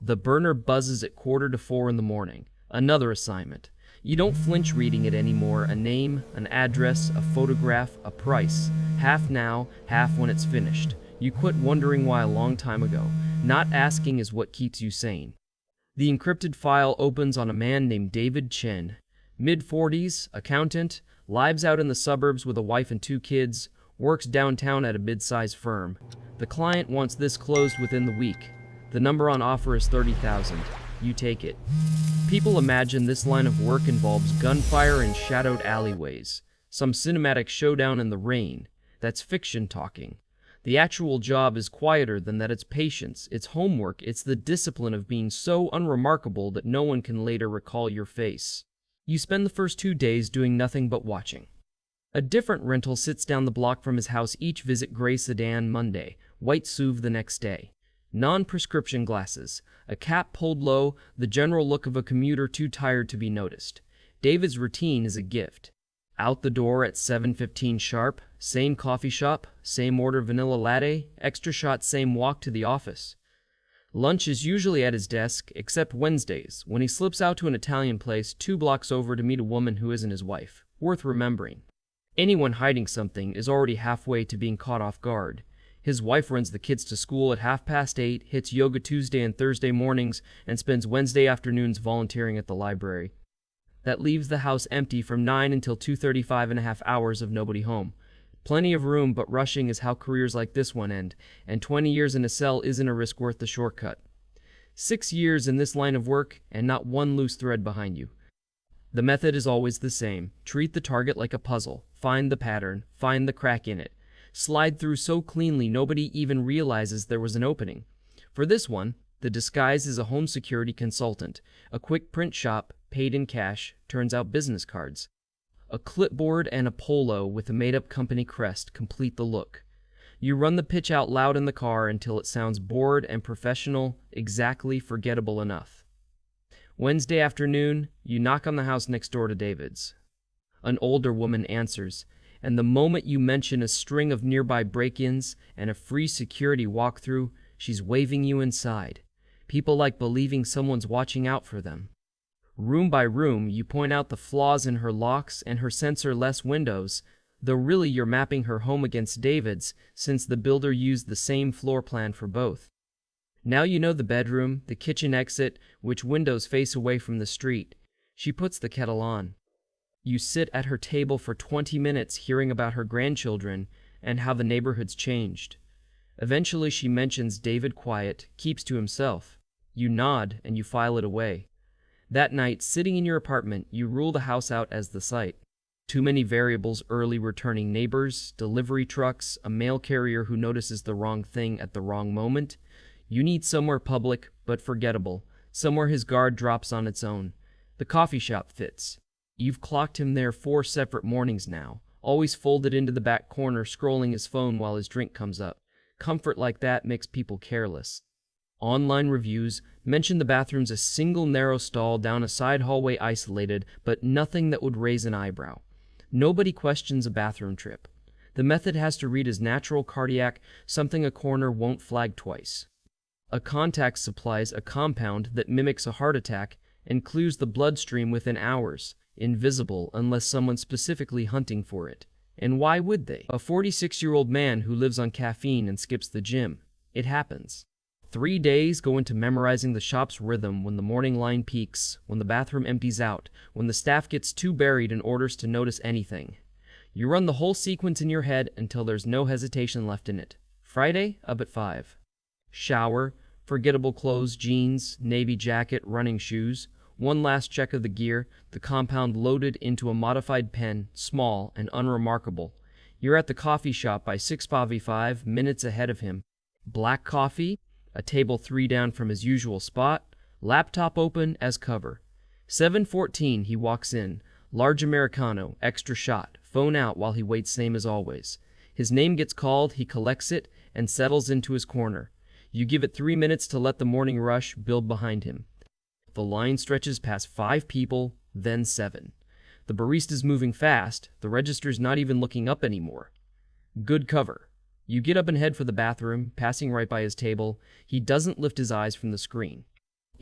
The burner buzzes at 3:45 in the morning. Another assignment. You don't flinch reading it anymore. A name, an address, a photograph, a price. Half now, half when it's finished. You quit wondering why a long time ago. Not asking is what keeps you sane. The encrypted file opens on a man named David Chen. Mid-40s, accountant, lives out in the suburbs with a wife and 2 kids, works downtown at a mid-sized firm. The client wants this closed within the week. The number on offer is $30,000. You take it. People imagine this line of work involves gunfire in shadowed alleyways, some cinematic showdown in the rain. That's fiction talking. The actual job is quieter than that. It's patience, it's homework, it's the discipline of being so unremarkable that no one can later recall your face. You spend the first 2 days doing nothing but watching. A different rental sits down the block from his house each visit. Gray sedan Monday, white SUV the next day. Non-prescription glasses, a cap pulled low, the general look of a commuter too tired to be noticed. David's routine is a gift. Out the door at 7:15 sharp, same coffee shop, same order vanilla latte, extra shot, same walk to the office. Lunch is usually at his desk, except Wednesdays, when he slips out to an Italian place 2 blocks over to meet a woman who isn't his wife. Worth remembering. Anyone hiding something is already halfway to being caught off guard. His wife runs the kids to school at 8:30, hits yoga Tuesday and Thursday mornings, and spends Wednesday afternoons volunteering at the library. That leaves the house empty from 9 until 2:35.5 hours of nobody home. Plenty of room, but rushing is how careers like this one end, and 20 years in a cell isn't a risk worth the shortcut. 6 years in this line of work, and not one loose thread behind you. The method is always the same. Treat the target like a puzzle. Find the pattern. Find the crack in it. Slide through so cleanly nobody even realizes there was an opening. For this one, the disguise is a home security consultant. A quick print shop, paid in cash, turns out business cards. A clipboard and a polo with a made-up company crest complete the look. You run the pitch out loud in the car until it sounds bored and professional, exactly forgettable enough. Wednesday afternoon, you knock on the house next door to David's. An older woman answers, and the moment you mention a string of nearby break-ins and a free security walkthrough, she's waving you inside. People like believing someone's watching out for them. Room by room, you point out the flaws in her locks and her sensor-less windows, though really you're mapping her home against David's, since the builder used the same floor plan for both. Now you know the bedroom, the kitchen exit, which windows face away from the street. She puts the kettle on. You sit at her table for 20 minutes hearing about her grandchildren and how the neighborhood's changed. Eventually she mentions David quiet, keeps to himself. You nod and you file it away. That night, sitting in your apartment, you rule the house out as the site. Too many variables: early returning neighbors, delivery trucks, a mail carrier who notices the wrong thing at the wrong moment. You need somewhere public, but forgettable, somewhere his guard drops on its own. The coffee shop fits. You've clocked him there 4 separate mornings now, always folded into the back corner, scrolling his phone while his drink comes up. Comfort like that makes people careless. Online reviews mention the bathroom's a single narrow stall down a side hallway, isolated, but nothing that would raise an eyebrow. Nobody questions a bathroom trip. The method has to read as natural cardiac, something a coroner won't flag twice. A contact supplies a compound that mimics a heart attack and clears the bloodstream within hours, invisible unless someone's specifically hunting for it. And why would they? A 46-year-old man who lives on caffeine and skips the gym. It happens. 3 days go into memorizing the shop's rhythm when the morning line peaks, when the bathroom empties out, when the staff gets too buried in orders to notice anything. You run the whole sequence in your head until there's no hesitation left in it. Friday, up at 5. Shower, forgettable clothes, jeans, navy jacket, running shoes. One last check of the gear, the compound loaded into a modified pen, small and unremarkable. You're at the coffee shop by 6:45, minutes ahead of him. Black coffee, a table 3 down from his usual spot, laptop open as cover. 7:14 he walks in, large Americano, extra shot, phone out while he waits, same as always. His name gets called, he collects it, and settles into his corner. You give it 3 minutes to let the morning rush build behind him. The line stretches past 5 people, then 7. The barista's moving fast, the register's not even looking up anymore. Good cover. You get up and head for the bathroom, passing right by his table. He doesn't lift his eyes from the screen.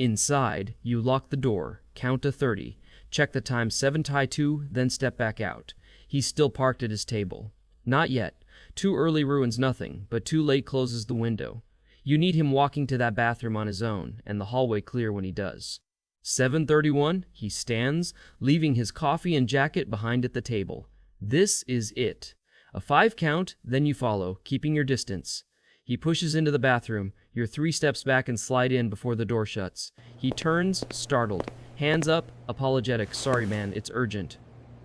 Inside, you lock the door, count to 30, check the time 7:2, then step back out. He's still parked at his table. Not yet. Too early ruins nothing, but too late closes the window. You need him walking to that bathroom on his own, and the hallway clear when he does. 7:31, he stands, leaving his coffee and jacket behind at the table. This is it. A 5 count, then you follow, keeping your distance. He pushes into the bathroom. You're 3 steps back and slide in before the door shuts. He turns, startled. Hands up, apologetic. Sorry, man, it's urgent.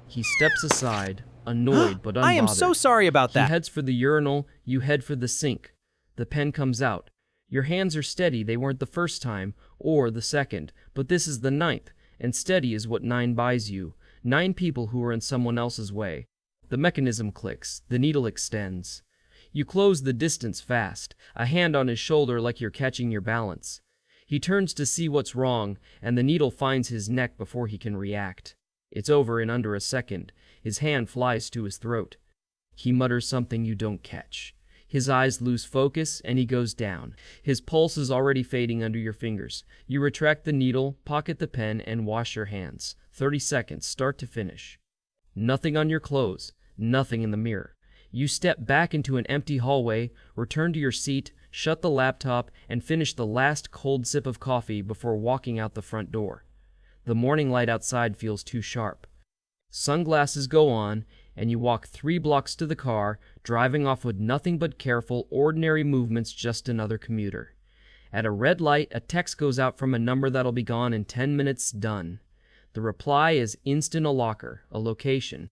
He steps aside, annoyed but unbothered. I am so sorry about that. He heads for the urinal, you head for the sink. The pen comes out. Your hands are steady, they weren't the first time, or the second, but this is the 9th, and steady is what 9 buys you. 9 people who are in someone else's way. The mechanism clicks, the needle extends. You close the distance fast, a hand on his shoulder like you're catching your balance. He turns to see what's wrong, and the needle finds his neck before he can react. It's over in under a second. His hand flies to his throat. He mutters something you don't catch. His eyes lose focus, and he goes down. His pulse is already fading under your fingers. You retract the needle, pocket the pen, and wash your hands. 30 seconds, start to finish. Nothing on your clothes, nothing in the mirror. You step back into an empty hallway, return to your seat, shut the laptop, and finish the last cold sip of coffee before walking out the front door. The morning light outside feels too sharp. Sunglasses go on, and you walk 3 blocks to the car, driving off with nothing but careful, ordinary movements, just another commuter. At a red light, a text goes out from a number that'll be gone in 10 minutes, done. The reply is instant: a locker, a location.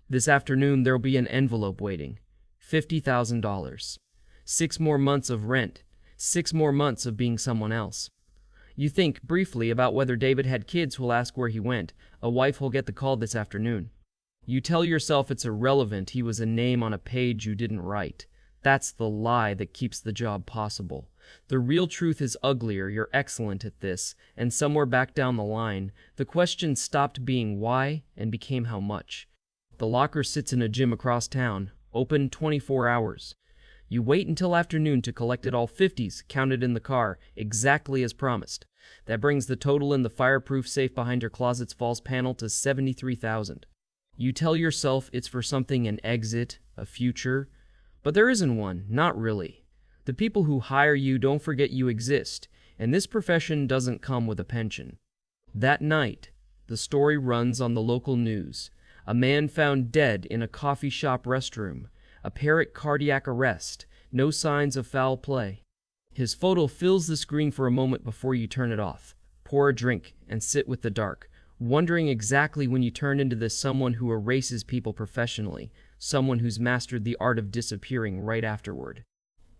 This afternoon there'll be an envelope waiting. $50,000. 6 more months of rent. 6 more months of being someone else. You think briefly about whether David had kids who'll ask where he went, a wife who'll get the call this afternoon. You tell yourself it's irrelevant, he was a name on a page you didn't write. That's the lie that keeps the job possible. The real truth is uglier, you're excellent at this, and somewhere back down the line, the question stopped being why and became how much. The locker sits in a gym across town, open 24 hours. You wait until afternoon to collect it all 50s, counted in the car, exactly as promised. That brings the total in the fireproof safe behind your closet's false panel to $73,000. You tell yourself it's for something, an exit, a future, but there isn't one, not really. The people who hire you don't forget you exist, and this profession doesn't come with a pension. That night, the story runs on the local news. A man found dead in a coffee shop restroom. Apparent cardiac arrest. No signs of foul play. His photo fills the screen for a moment before you turn it off. Pour a drink and sit with the dark, wondering exactly when you turn into this someone who erases people professionally, someone who's mastered the art of disappearing right afterward.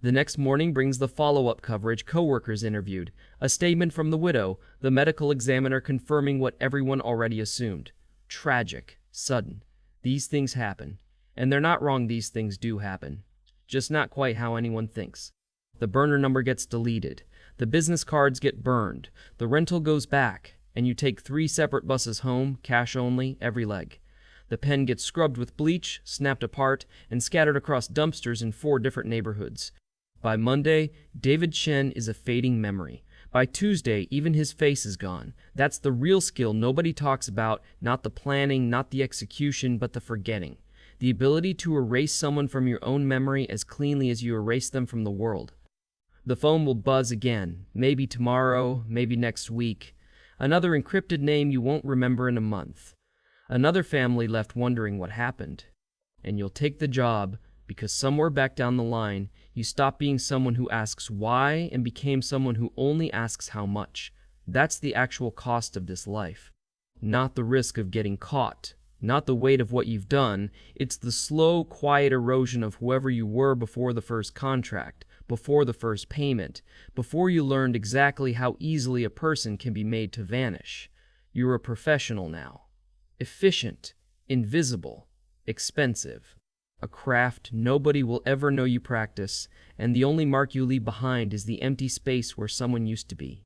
The next morning brings the follow-up coverage, coworkers interviewed, a statement from the widow, the medical examiner confirming what everyone already assumed. Tragic, sudden. These things happen. And they're not wrong, these things do happen. Just not quite how anyone thinks. The burner number gets deleted. The business cards get burned. The rental goes back. And you take 3 separate buses home, cash only, every leg. The pen gets scrubbed with bleach, snapped apart, and scattered across dumpsters in 4 different neighborhoods. By Monday, David Chen is a fading memory. By Tuesday, even his face is gone. That's the real skill nobody talks about, not the planning, not the execution, but the forgetting. The ability to erase someone from your own memory as cleanly as you erase them from the world. The phone will buzz again, maybe tomorrow, maybe next week. Another encrypted name you won't remember in a month. Another family left wondering what happened. And you'll take the job because somewhere back down the line, you stopped being someone who asks why and became someone who only asks how much. That's the actual cost of this life. Not the risk of getting caught. Not the weight of what you've done. It's the slow, quiet erosion of whoever you were before the first contract, before the first payment, before you learned exactly how easily a person can be made to vanish. You're a professional now. Efficient, invisible, expensive. A craft nobody will ever know you practice, and the only mark you leave behind is the empty space where someone used to be.